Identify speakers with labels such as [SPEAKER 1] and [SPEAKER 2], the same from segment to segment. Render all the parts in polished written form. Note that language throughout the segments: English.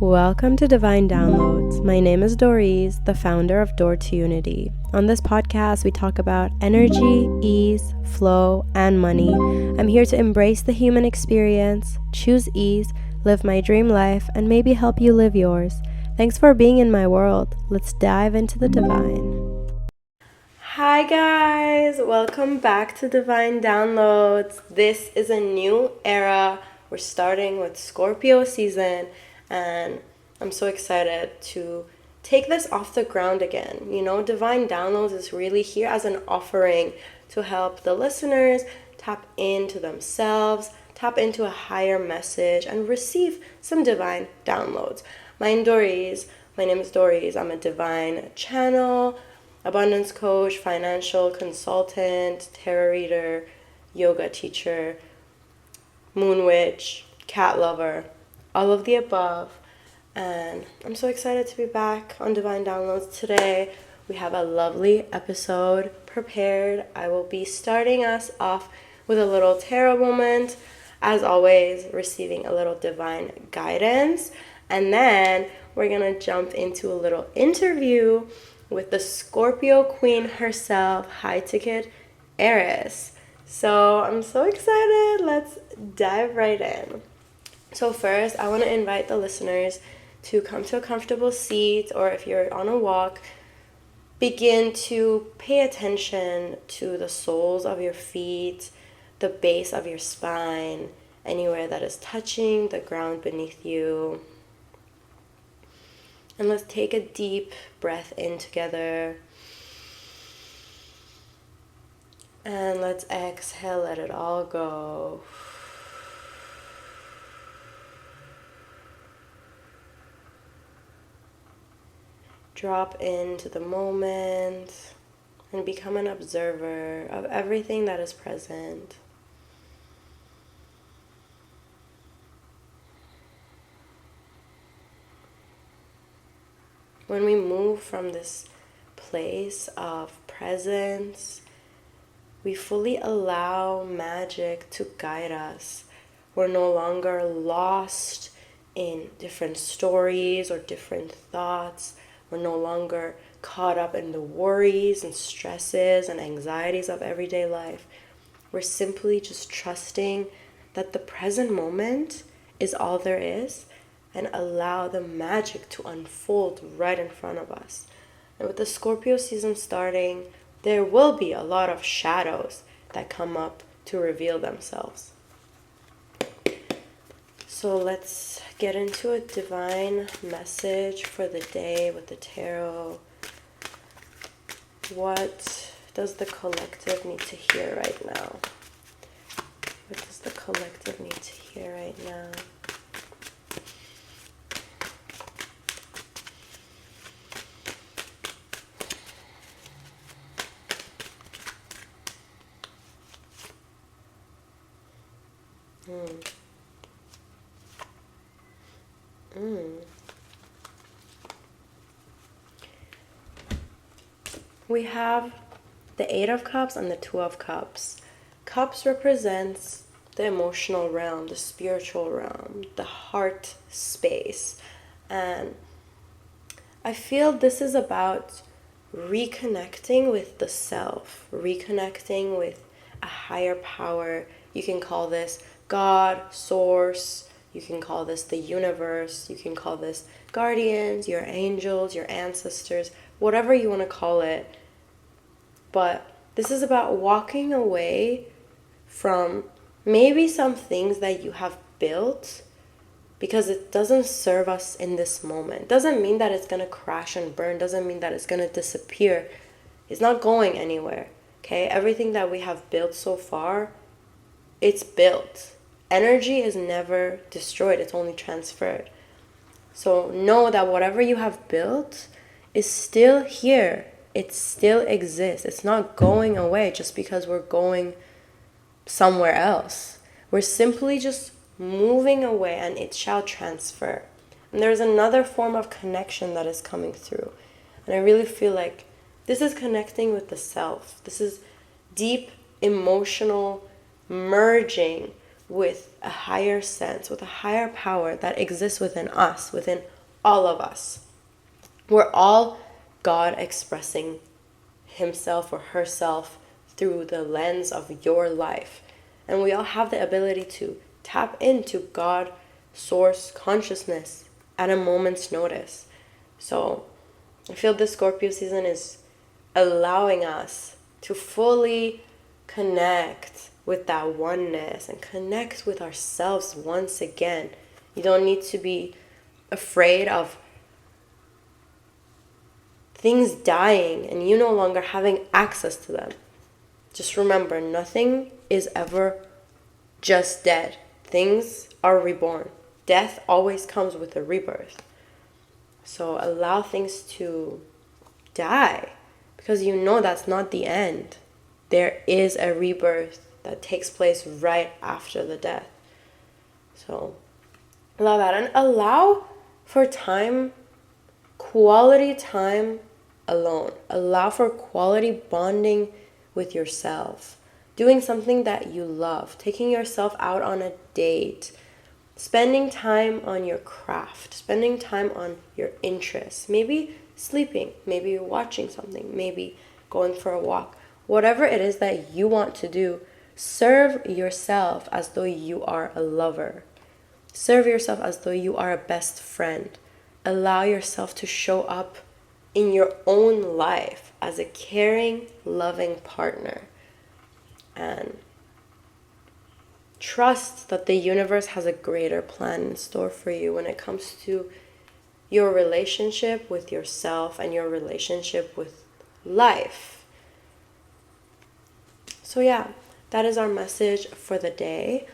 [SPEAKER 1] Welcome to Divine Downloads. My name is Dorriz, the founder of DorrtoUnity. On this podcast, we talk about energy, ease, flow, and money. I'm here to embrace the human experience, choose ease, live my dream life, and maybe help you live yours. Thanks for being in my world. Let's dive into the divine. Hi guys, welcome back to Divine Downloads. This is a new era. We're starting with Scorpio season, and I'm so excited to take this off the ground again. You know, Divine Downloads is really here as an offering to help the listeners tap into themselves, tap into a higher message, and receive some divine downloads. My name is Dorriz. I'm a divine channel, abundance coach, financial consultant, tarot reader, yoga teacher, moon witch, cat lover, all of the above. And I'm so excited to be back on Divine Downloads today. We have a lovely episode prepared. I will be starting us off with a little tarot moment, as always, receiving a little divine guidance. And then we're going to jump into a little interview with the Scorpio queen herself, HighTicketHeiress. So I'm so excited. Let's dive right in. So first, I want to invite the listeners to come to a comfortable seat, or if you're on a walk, begin to pay attention to the soles of your feet, the base of your spine, anywhere that is touching the ground beneath you. And let's take a deep breath in together. And let's exhale, let it all go. Drop into the moment and become an observer of everything that is present. When we move from this place of presence, we fully allow magic to guide us. We're no longer lost in different stories or different thoughts. We're no longer caught up in the worries and stresses and anxieties of everyday life. We're simply just trusting that the present moment is all there is, and allow the magic to unfold right in front of us. And with the Scorpio season starting, there will be a lot of shadows that come up to reveal themselves. So let's get into a divine message for the day with the tarot. What does the collective need to hear right now? What does the collective need to hear right now? We have the Eight of Cups and the Two of Cups. Cups represents the emotional realm, the spiritual realm, the heart space. And I feel this is about reconnecting with the self, reconnecting with a higher power. You can call this God, source. You can call this the universe. You can call this guardians, your angels, your ancestors, whatever you want to call it. But this is about walking away from maybe some things that you have built because it doesn't serve us in this moment. Doesn't mean that it's going to crash and burn. Doesn't mean that it's going to disappear. It's not going anywhere. Okay? Everything that we have built so far, it's built. Energy is never destroyed. It's only transferred. So know that whatever you have built is still here. It still exists. It's not going away just because we're going somewhere else. We're simply just moving away, and it shall transfer. And there's another form of connection that is coming through. And I really feel like this is connecting with the self. This is deep emotional merging with a higher sense, with a higher power that exists within us, within all of us. We're all God expressing himself or herself through the lens of your life. And we all have the ability to tap into God, source, consciousness at a moment's notice. So I feel this Scorpio season is allowing us to fully connect with that oneness and connect with ourselves once again. You don't need to be afraid of things dying and you no longer having access to them. Just remember, nothing is ever just dead. Things are reborn. Death always comes with a rebirth. So allow things to die, because you know that's not the end. There is a rebirth that takes place right after the death. So allow that, and allow for time, quality time alone. Allow for quality bonding with yourself, doing something that you love, taking yourself out on a date, spending time on your craft, spending time on your interests, maybe sleeping, maybe you're watching something, maybe going for a walk. Whatever it is that you want to do, serve yourself as though you are a lover. Serve yourself as though you are a best friend. Allow yourself to show up in your own life as a caring, loving partner. And trust that the universe has a greater plan in store for you when it comes to your relationship with yourself and your relationship with life. So yeah, that is our message for the day.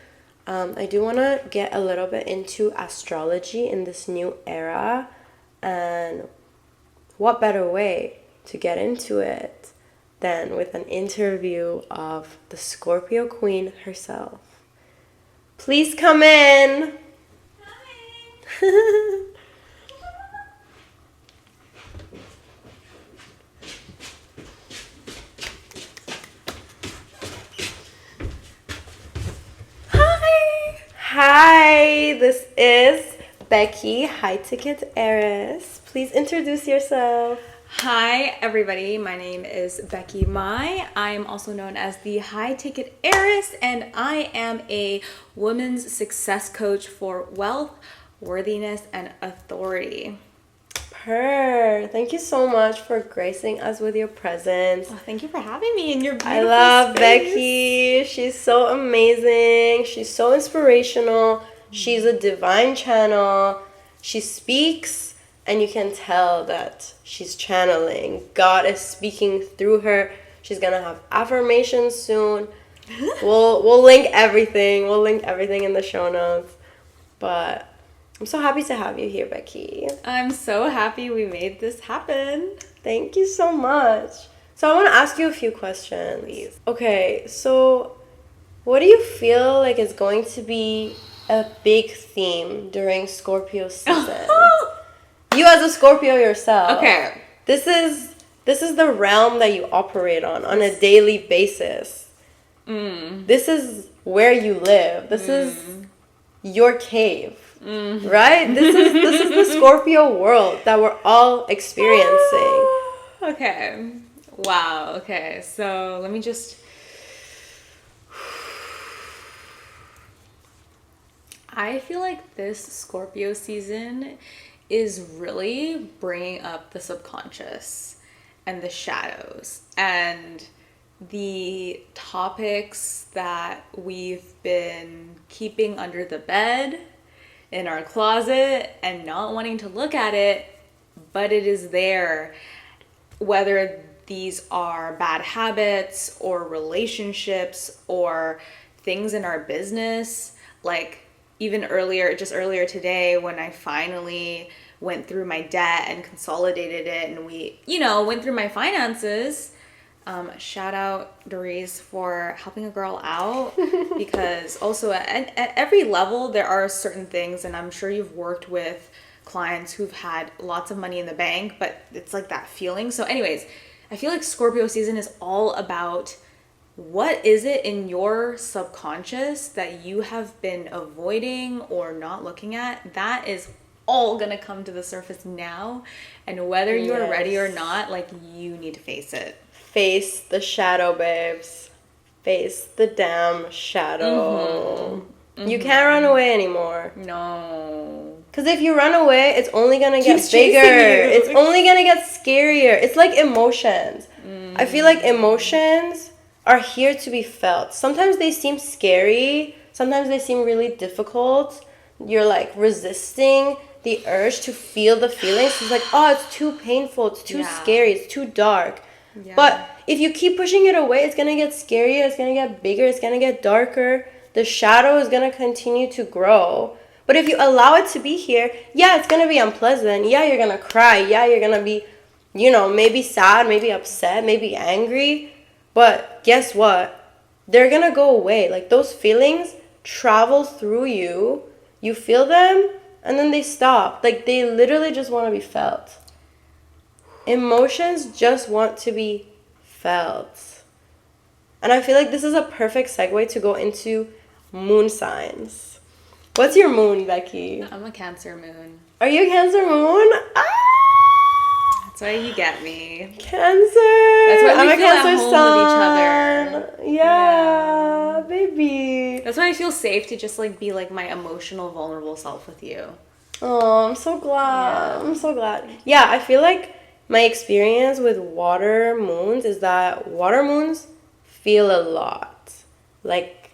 [SPEAKER 1] I do want to get a little bit into astrology in this new era, and what better way to get into it than with an interview of the Scorpio Queen herself. Please come in. Hi. Hi, this is Becky, HighTicketHeiress. Please introduce yourself.
[SPEAKER 2] Hi, everybody. My name is Becky Mai. I am also known as the HighTicketHeiress, and I am a women's success coach for wealth, worthiness, and authority.
[SPEAKER 1] Thank you so much for gracing us with your presence.
[SPEAKER 2] Oh, thank you for having me in your beautiful
[SPEAKER 1] I love
[SPEAKER 2] space.
[SPEAKER 1] Becky. She's so amazing. She's so inspirational. She's a divine channel. She speaks, and you can tell that she's channeling. God is speaking through her. She's gonna have affirmations soon. We'll link everything. We'll link everything in the show notes. But I'm so happy to have you here, Becky.
[SPEAKER 2] I'm so happy we made this happen.
[SPEAKER 1] Thank you so much. So I want to ask you a few questions.
[SPEAKER 2] Please.
[SPEAKER 1] Okay, so what do you feel like is going to be a big theme during Scorpio season? You as a Scorpio yourself.
[SPEAKER 2] Okay.
[SPEAKER 1] This is the realm that you operate on a daily basis. This is where you live. This is your cave. Right? This is the Scorpio world that we're all experiencing.
[SPEAKER 2] Okay. Wow. Okay. So let me just... I feel like this Scorpio season is really bringing up the subconscious and the shadows and the topics that we've been keeping under the bed in our closet and not wanting to look at it, but it is there. Whether these are bad habits or relationships or things in our business, like even earlier today when I finally went through my debt and consolidated it and we, went through my finances. Shout out Dorriz for helping a girl out, because also at every level there are certain things, and I'm sure you've worked with clients who've had lots of money in the bank, but it's like that feeling. So anyways, I feel like Scorpio season is all about what is it in your subconscious that you have been avoiding or not looking at? That is all gonna come to the surface now. And whether you're ready or not, like, you need to face it.
[SPEAKER 1] Face the shadow, babes. Face the damn shadow. You can't run away anymore.
[SPEAKER 2] No.
[SPEAKER 1] Because if you run away, it's only going to get
[SPEAKER 2] Keeps
[SPEAKER 1] bigger.
[SPEAKER 2] chasing you.
[SPEAKER 1] It's only going to get scarier. It's like emotions. I feel like emotions are here to be felt. Sometimes they seem scary. Sometimes they seem really difficult. You're like resisting the urge to feel the feelings. It's like, oh, it's too painful. It's too scary. It's too dark. Yeah. But if you keep pushing it away, it's going to get scarier. It's going to get bigger. It's going to get darker. The shadow is going to continue to grow. But if you allow it to be here, yeah, it's going to be unpleasant. Yeah, you're going to cry. Yeah, you're going to be, you know, maybe sad, maybe upset, maybe angry. But guess what? They're going to go away. Like, those feelings travel through you. You feel them, and then they stop. Like, they literally just want to be felt. Emotions just want to be felt. And I feel like this is a perfect segue to go into moon signs. What's your moon, Becky?
[SPEAKER 2] I'm a Cancer moon.
[SPEAKER 1] Are you a Cancer moon? Ah!
[SPEAKER 2] That's why you get me.
[SPEAKER 1] Cancer.
[SPEAKER 2] That's why
[SPEAKER 1] I'm
[SPEAKER 2] we
[SPEAKER 1] a
[SPEAKER 2] feel
[SPEAKER 1] Cancer
[SPEAKER 2] at home
[SPEAKER 1] sun.
[SPEAKER 2] with each other.
[SPEAKER 1] Yeah, baby.
[SPEAKER 2] That's why I feel safe to just like be like my emotional, vulnerable self with you.
[SPEAKER 1] Oh, I'm so glad. I'm so glad. Yeah, I feel like my experience with water moons is that water moons feel a lot. Like,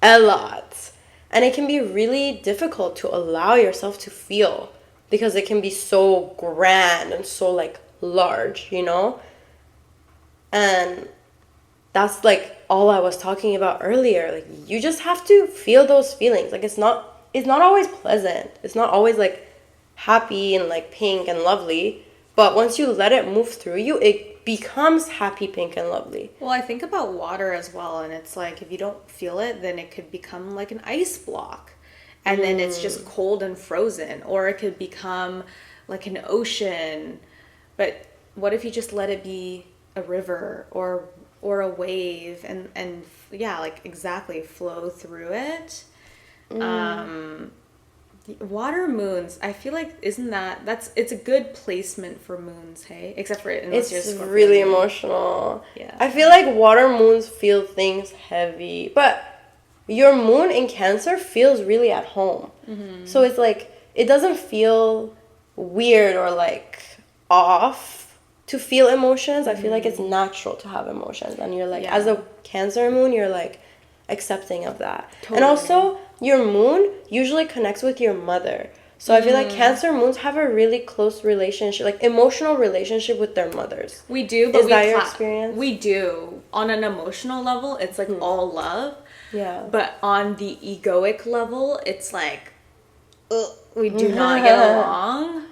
[SPEAKER 1] a lot. And it can be really difficult to allow yourself to feel because it can be so grand and so, like, large, you know? And that's, like, all I was talking about earlier. Like, you just have to feel those feelings. Like, it's not always pleasant. It's not always, like, happy and, like, pink and lovely. But once you let it move through you, it becomes happy, pink, and lovely.
[SPEAKER 2] Well, I think about water as well, and it's like if you don't feel it, then it could become like an ice block. And then it's just cold and frozen. Or it could become like an ocean. But what if you just let it be a river or a wave and yeah, like exactly flow through it? Water moons, I feel like it's a good placement for moons, hey? Except for unless you're Scorpio. It's really
[SPEAKER 1] emotional. Yeah. I feel like water moons feel things heavy, but your moon in Cancer feels really at home. Mm-hmm. So it's like, it doesn't feel weird or like off to feel emotions. Mm-hmm. I feel like it's natural to have emotions. And you're like, as a Cancer moon, you're like accepting of that. Totally. And also, your moon usually connects with your mother. So I feel like Cancer moons have a really close relationship, like emotional relationship with their mothers.
[SPEAKER 2] We do, but
[SPEAKER 1] is that your experience?
[SPEAKER 2] We do. On an emotional level, it's like all love. Yeah. But on the egoic level, it's like, we do not get along.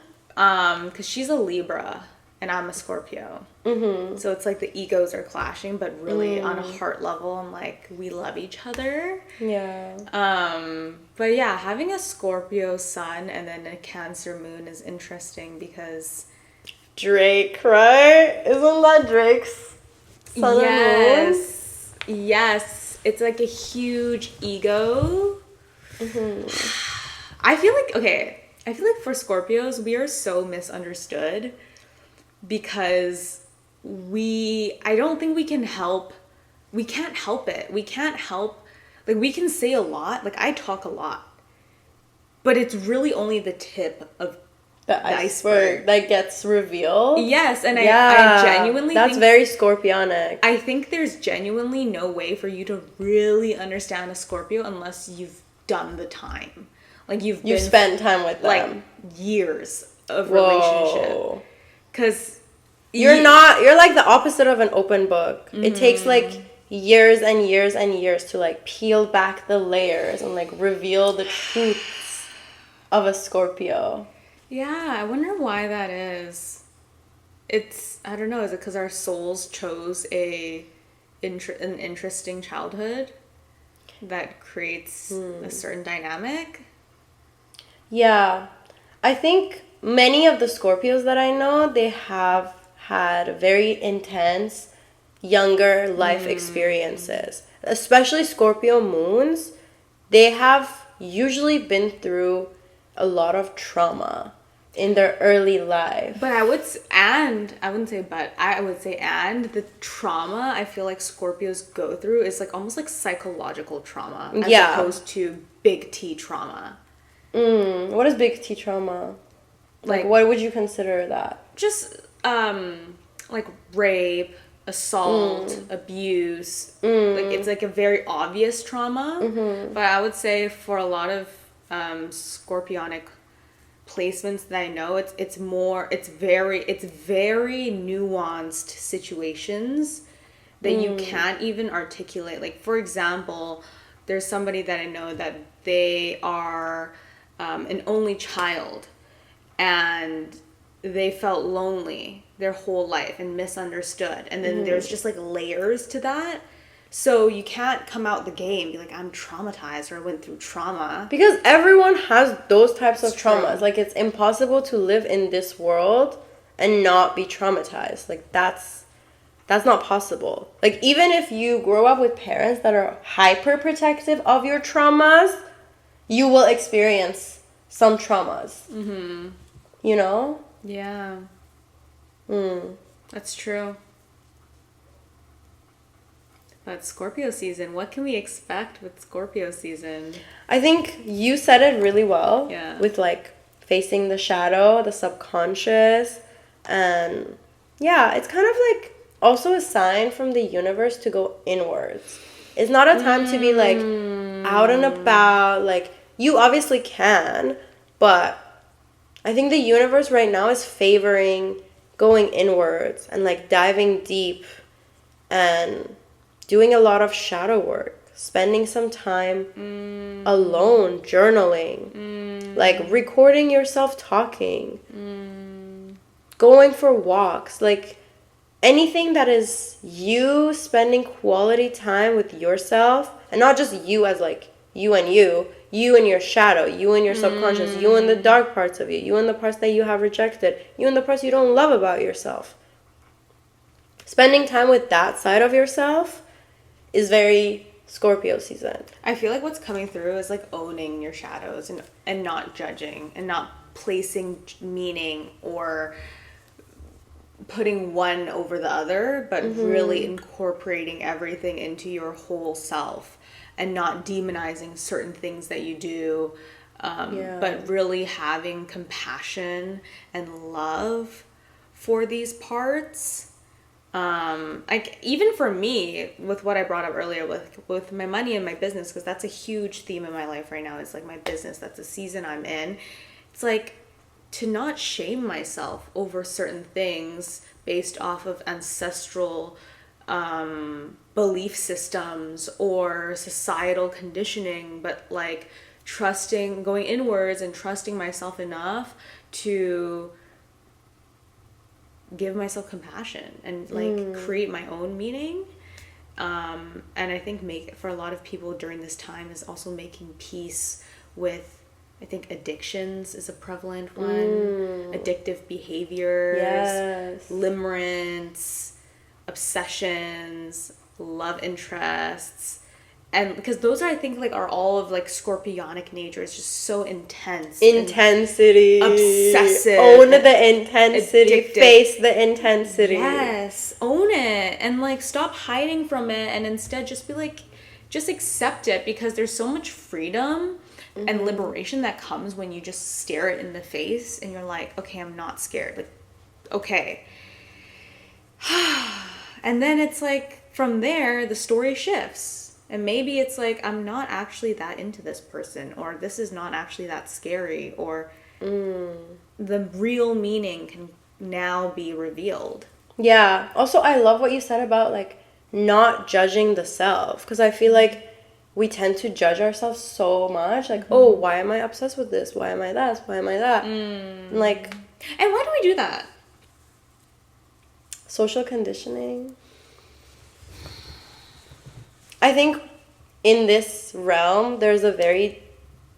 [SPEAKER 2] Because she's a Libra and I'm a Scorpio. Mm-hmm. So it's like the egos are clashing, but really on a heart level, I'm like, we love each other. Yeah. But yeah, having a Scorpio sun and then a Cancer moon is interesting because Drake, right? Isn't that Drake's sun and moon? Yes. It's like a huge ego. Mm-hmm. I feel like for Scorpios, we are so misunderstood because I don't think we can't help it. We can't help, like, we can say a lot, like, I talk a lot, but it's really only the tip of the iceberg that gets revealed. Yes, and I genuinely think... That's very Scorpionic. I think there's genuinely no way for you to really understand a Scorpio unless you've done the time. Like, you've spent time with them. Like, years of relationship. Because... You're like the opposite of an open book. Mm-hmm. It takes like years and years and years to like peel back the layers and like reveal the truths of a Scorpio. Yeah, I wonder why that is. I don't know, is it because our souls chose an interesting childhood that creates a certain dynamic? Yeah, I think many of the Scorpios that I know, they have had very intense
[SPEAKER 1] younger life experiences. Especially Scorpio moons, they have usually been through a lot of trauma in their early life.
[SPEAKER 2] But I would say, and the trauma I feel like Scorpios go through is like almost like psychological trauma as opposed to big T trauma.
[SPEAKER 1] What is big T trauma? Like what would you consider that?
[SPEAKER 2] Just like rape, assault, abuse. Like it's like a very obvious trauma. But I would say for a lot of Scorpionic placements that I know, it's very nuanced situations that you can't even articulate. Like for example, there's somebody that I know that they are an only child and they felt lonely their whole life and misunderstood, and then there's just like layers to that. So you can't come out the game and be like, I'm traumatized or I went through trauma.
[SPEAKER 1] Because everyone has those types of traumas. Like, it's impossible to live in this world and not be traumatized. Like, that's not possible. Like, even if you grow up with parents that are hyper protective of your traumas, you will experience some traumas. You know?
[SPEAKER 2] Yeah. That's true. But Scorpio season, what can we expect with Scorpio season?
[SPEAKER 1] I think you said it really well.
[SPEAKER 2] Yeah.
[SPEAKER 1] With like facing the shadow, the subconscious, and yeah, it's kind of like also a sign from the universe to go inwards. It's not a time to be like out and about. Like, you obviously can, but I think the universe right now is favoring going inwards and like diving deep and doing a lot of shadow work, spending some time alone, journaling, like recording yourself talking, going for walks, like anything that is you spending quality time with yourself, and not just you as like you and your shadow, you and your subconscious, you and the dark parts of you, you and the parts that you have rejected, you and the parts you don't love about yourself. Spending time with that side of yourself is very Scorpio season.
[SPEAKER 2] I feel like what's coming through is like owning your shadows and not judging and not placing meaning or putting one over the other, but really incorporating everything into your whole self and not demonizing certain things that you do, but really having compassion and love for these parts. Like even for me, with what I brought up earlier with my money and my business, because that's a huge theme in my life right now, is like my business. That's the season I'm in. It's like to not shame myself over certain things based off of ancestral belief systems or societal conditioning, but like going inwards and trusting myself enough to give myself compassion and like create my own meaning. And I think for a lot of people during this time is also making peace with, I think addictions is a prevalent one, addictive behaviors, limerence, obsessions, love interests. And because those are, I think, like, are all of like Scorpionic nature. It's just so intense.
[SPEAKER 1] Intensity.
[SPEAKER 2] Obsessive.
[SPEAKER 1] Own the intensity.
[SPEAKER 2] Addictive.
[SPEAKER 1] Face the intensity.
[SPEAKER 2] Yes. Own it. And like stop hiding from it and instead just be like, just accept it, because there's so much freedom and liberation that comes when you just stare it in the face and you're like, okay, I'm not scared. Like, okay. And then it's like, from there, the story shifts. And maybe it's like, I'm not actually that into this person, or this is not actually that scary, or the real meaning can now be revealed.
[SPEAKER 1] Yeah. Also, I love what you said about like not judging the self, because I feel like we tend to judge ourselves so much. Like, oh, why am I obsessed with this? Why am I this? Why am I that? And like,
[SPEAKER 2] and why do we do that?
[SPEAKER 1] Social conditioning. I think in this realm, there's a very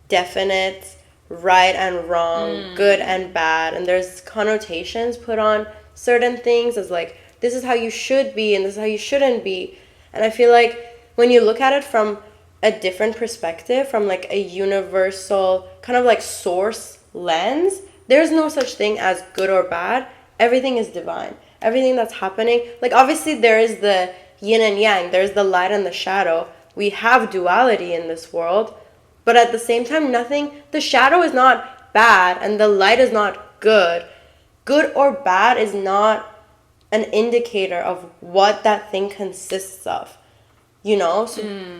[SPEAKER 1] definite right and wrong, good and bad. And there's connotations put on certain things as like this is how you should be and this is how you shouldn't be. And I feel like when you look at it from a different perspective, from like a universal kind of like source lens, there's no such thing as good or bad. Everything is divine. Everything that's happening, like obviously there is the yin and yang, there's the light and the shadow. We have duality in this world, but at the same time, the shadow is not bad and the light is not good. Good or bad is not an indicator of what that thing consists of, you know?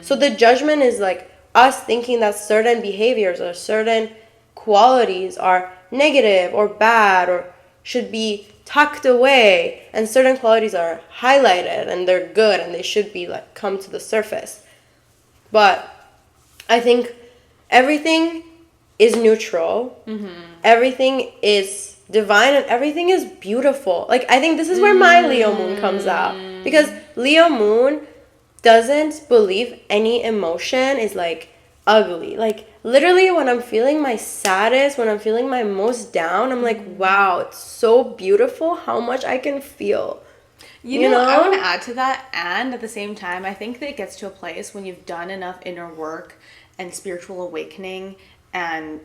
[SPEAKER 1] So the judgment is like us thinking that certain behaviors or certain qualities are negative or bad or should be tucked away, and certain qualities are highlighted and they're good and they should be like come to the surface. But I think everything is neutral. Everything is divine and everything is beautiful. Like I think this is where my Leo moon comes out, because Leo moon doesn't believe any emotion is like ugly. Like literally when I'm feeling my saddest, when I'm feeling my most down, I'm like, wow, it's so beautiful how much I can feel.
[SPEAKER 2] You know, I want to add to that, and at the same time, I think that it gets to a place when you've done enough inner work and spiritual awakening and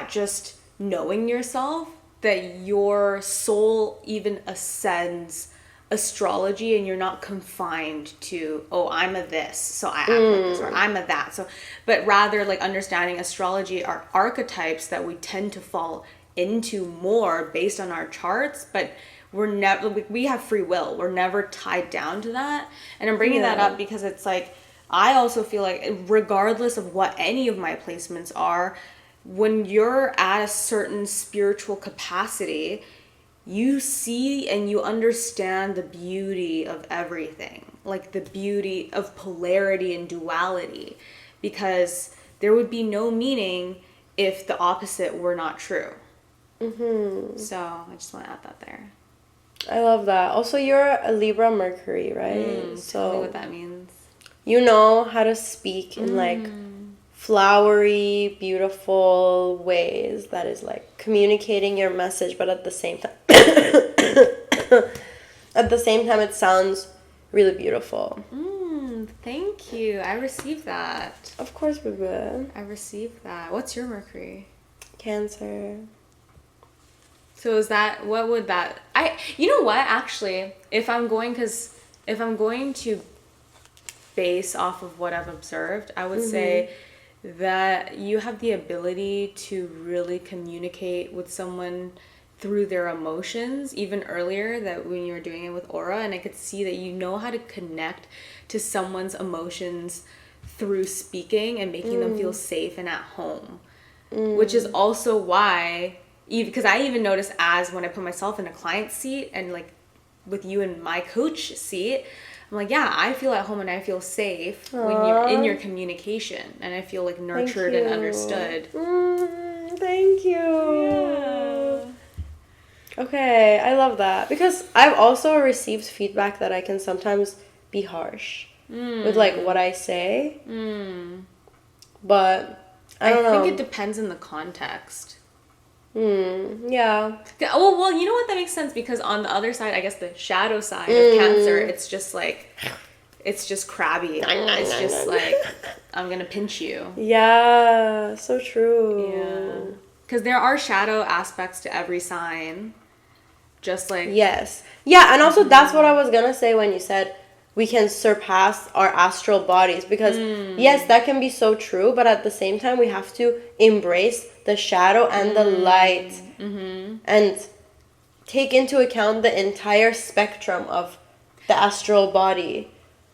[SPEAKER 2] just knowing yourself, that your soul even ascends astrology and you're not confined to, oh, I'm a this, so I act like this, or I'm a that. So, but rather like understanding astrology are archetypes that we tend to fall into more based on our charts, but we have free will. We're never tied down to that. And I'm bringing that up because it's like, I also feel like regardless of what any of my placements are, when you're at a certain spiritual capacity, you see and you understand the beauty of everything, like the beauty of polarity and duality, because there would be no meaning if the opposite were not true. So I just want to add that there.
[SPEAKER 1] I love that. Also, you're a Libra Mercury, right?
[SPEAKER 2] So tell me what that means.
[SPEAKER 1] You know how to speak in like flowery, beautiful ways that is like communicating your message, but at the same time it sounds really beautiful.
[SPEAKER 2] Thank you. I received that.
[SPEAKER 1] Of course, baby.
[SPEAKER 2] I received that. What's your Mercury?
[SPEAKER 1] Cancer.
[SPEAKER 2] So is that, what would that, you know what, actually, if I'm going to base off of what I've observed, I would say that you have the ability to really communicate with someone through their emotions, even earlier, that when you were doing it with Aura, and I could see that you know how to connect to someone's emotions through speaking and making them feel safe and at home, which is also why, because I even noticed as when I put myself in a client seat and like with you in my coach seat, I'm like, yeah, I feel at home and I feel safe when you're in your communication, and I feel like nurtured and understood.
[SPEAKER 1] Thank you.
[SPEAKER 2] Yeah.
[SPEAKER 1] Okay, I love that, because I've also received feedback that I can sometimes be harsh with like what I say, but I don't know.
[SPEAKER 2] I think it depends on the context.
[SPEAKER 1] Yeah.
[SPEAKER 2] Well, you know what? That makes sense, because on the other side, I guess the shadow side of Cancer, it's just like, it's just crabby. It's just like, I'm gonna pinch you.
[SPEAKER 1] Yeah, so true.
[SPEAKER 2] Yeah. Because there are shadow aspects to every sign. Just like...
[SPEAKER 1] Yes. Yeah, and also that's what I was gonna say when you said we can surpass our astral bodies, because yes, that can be so true, but at the same time we have to embrace the shadow and the light and take into account the entire spectrum of the astral body.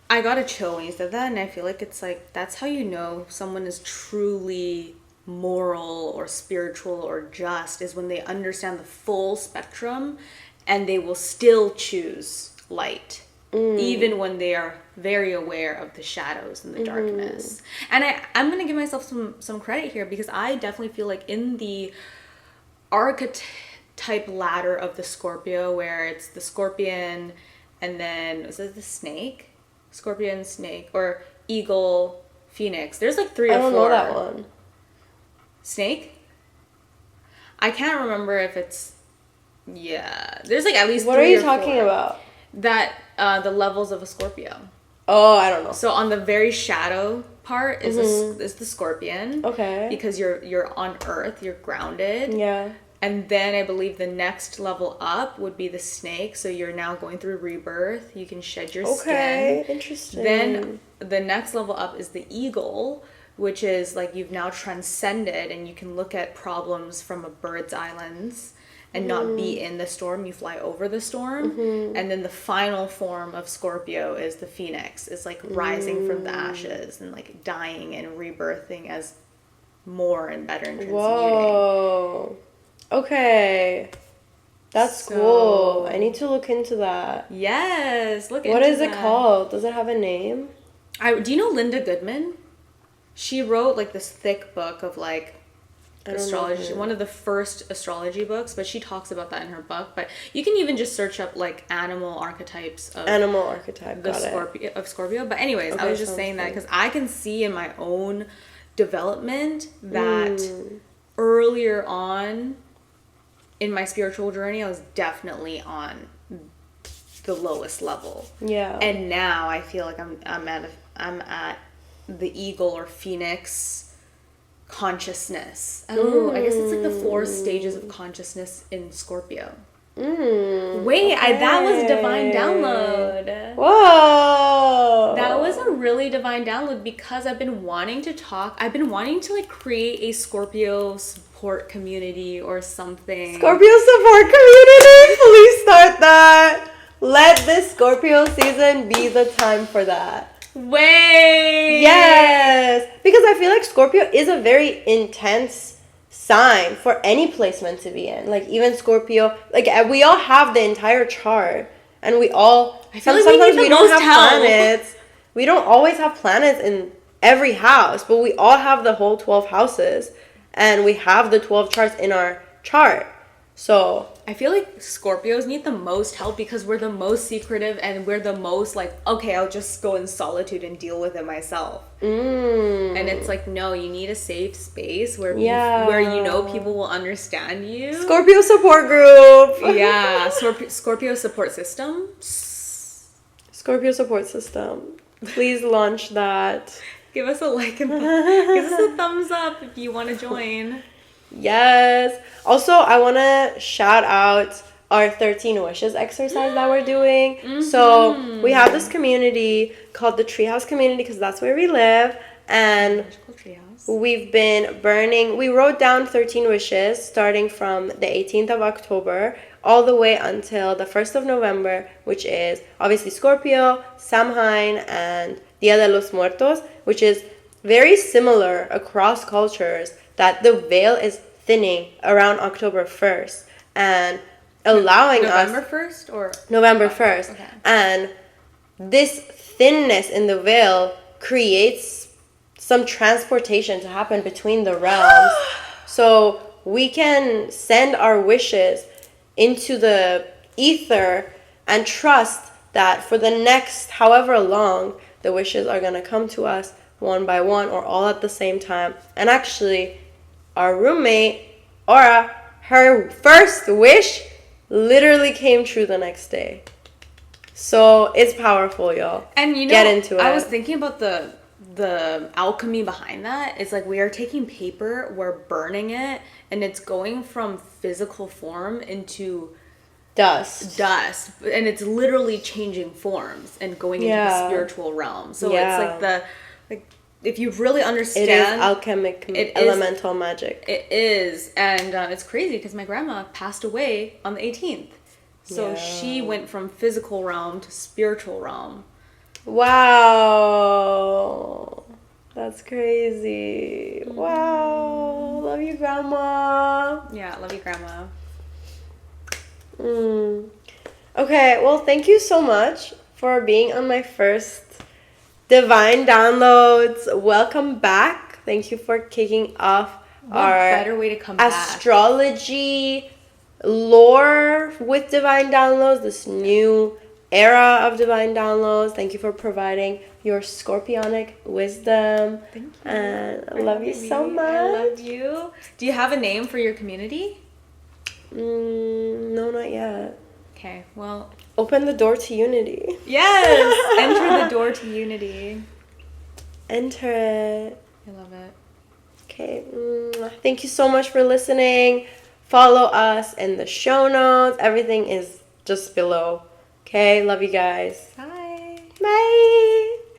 [SPEAKER 2] I got a chill when you said that, and I feel like it's like, that's how you know someone is truly moral or spiritual or just, is when they understand the full spectrum and they will still choose light. Even when they are very aware of the shadows and the darkness. And I'm going to give myself some credit here, because I definitely feel like in the archetype ladder of the Scorpio, where it's the scorpion and then, is it the snake? Scorpion, snake, or eagle, phoenix. There's like 3 or 4.
[SPEAKER 1] I don't know that one.
[SPEAKER 2] Snake? I can't remember if it's, yeah. There's like at least 3 or 4.
[SPEAKER 1] What are you talking about?
[SPEAKER 2] That the levels of a Scorpio.
[SPEAKER 1] Oh, I don't know.
[SPEAKER 2] So on the very shadow part is is the Scorpion.
[SPEAKER 1] Okay.
[SPEAKER 2] Because you're on Earth, you're grounded.
[SPEAKER 1] Yeah.
[SPEAKER 2] And then I believe the next level up would be the Snake. So you're now going through rebirth. You can shed your skin.
[SPEAKER 1] Okay, interesting.
[SPEAKER 2] Then the next level up is the Eagle, which is like you've now transcended and you can look at problems from a bird's eye lens and not be in the storm. You fly over the storm. And then the final form of Scorpio is the Phoenix. It's like rising from the ashes and like dying and rebirthing as more and better and transmuting.
[SPEAKER 1] Whoa. Okay. That's cool. I need to look into that.
[SPEAKER 2] Yes, look into
[SPEAKER 1] What is
[SPEAKER 2] that.
[SPEAKER 1] it called? Does it have a name?
[SPEAKER 2] Do you know Linda Goodman? She wrote like this thick book of like astrology, one of the first astrology books, but she talks about that in her book. But you can even just search up like animal archetypes of Scorpio. But anyways, I was just saying that because I can see in my own development that earlier on in my spiritual journey, I was definitely on the lowest level.
[SPEAKER 1] Yeah.
[SPEAKER 2] And now I feel like I'm at the Eagle or Phoenix consciousness. I don't know. I guess it's like the 4 stages of consciousness in Scorpio. Wait, that was divine download.
[SPEAKER 1] Whoa.
[SPEAKER 2] That was a really divine download because I've been wanting to like create a Scorpio support community or something.
[SPEAKER 1] Scorpio support community, please start that. Let this Scorpio season be the time for that.
[SPEAKER 2] Wait.
[SPEAKER 1] Yes, because I feel like Scorpio is a very intense sign for any placement to be in. Like even Scorpio, like we all have the entire chart, and we all sometimes we don't have planets. We don't always have planets in every house, but we all have the whole 12 houses, and we have the 12 charts in our chart. So
[SPEAKER 2] I feel like Scorpios need the most help because we're the most secretive and we're the most like, okay, I'll just go in solitude and deal with it myself. And it's like, no, you need a safe space where you know people will understand you.
[SPEAKER 1] Scorpio support group.
[SPEAKER 2] Yeah, Scorpio support system.
[SPEAKER 1] Scorpio support system. Please launch that.
[SPEAKER 2] Give us a like and give us a thumbs up if you want to join.
[SPEAKER 1] Yes. Also, I want to shout out our 13 wishes exercise that we're doing. So we have this community called the Treehouse Community because that's where we live. And we've been we wrote down 13 wishes starting from the 18th of October all the way until the 1st of November, which is obviously Scorpio, Samhain, and Dia de los Muertos, which is very similar across cultures, that the veil is thinning around October 1st and allowing
[SPEAKER 2] November 1st or
[SPEAKER 1] November 1st. Okay. And this thinness in the veil creates some transportation to happen between the realms. So we can send our wishes into the ether and trust that for the next however long, the wishes are going to come to us one by one or all at the same time. And actually, our roommate, Aura, her first wish literally came true the next day. So it's powerful, y'all.
[SPEAKER 2] And you know,
[SPEAKER 1] get into it.
[SPEAKER 2] I was thinking about the alchemy behind that. It's like we are taking paper, we're burning it, and it's going from physical form into dust, and it's literally changing forms and going into the spiritual realm. So it's like if you really understand,
[SPEAKER 1] it is alchemic, elemental magic.
[SPEAKER 2] It is, and it's crazy because my grandma passed away on the 18th, so she went from physical realm to spiritual realm.
[SPEAKER 1] Wow, that's crazy. Wow, love you, grandma.
[SPEAKER 2] Yeah, love you, grandma.
[SPEAKER 1] Okay, well, thank you so much for being on my first Divine Downloads. Welcome back. Thank you for kicking off our
[SPEAKER 2] better way to come
[SPEAKER 1] astrology lore with Divine Downloads, this new era of Divine Downloads. Thank you for providing your scorpionic wisdom.
[SPEAKER 2] Thank you.
[SPEAKER 1] And I love you so much.
[SPEAKER 2] I love you. Do you have a name for your community?
[SPEAKER 1] No, not yet.
[SPEAKER 2] Okay, well.
[SPEAKER 1] Open the door to unity.
[SPEAKER 2] Yes! Enter the door to unity.
[SPEAKER 1] Enter it.
[SPEAKER 2] I love it.
[SPEAKER 1] Okay. Thank you so much for listening. Follow us in the show notes. Everything is just below. Okay. Love you guys.
[SPEAKER 2] Bye.
[SPEAKER 1] Bye.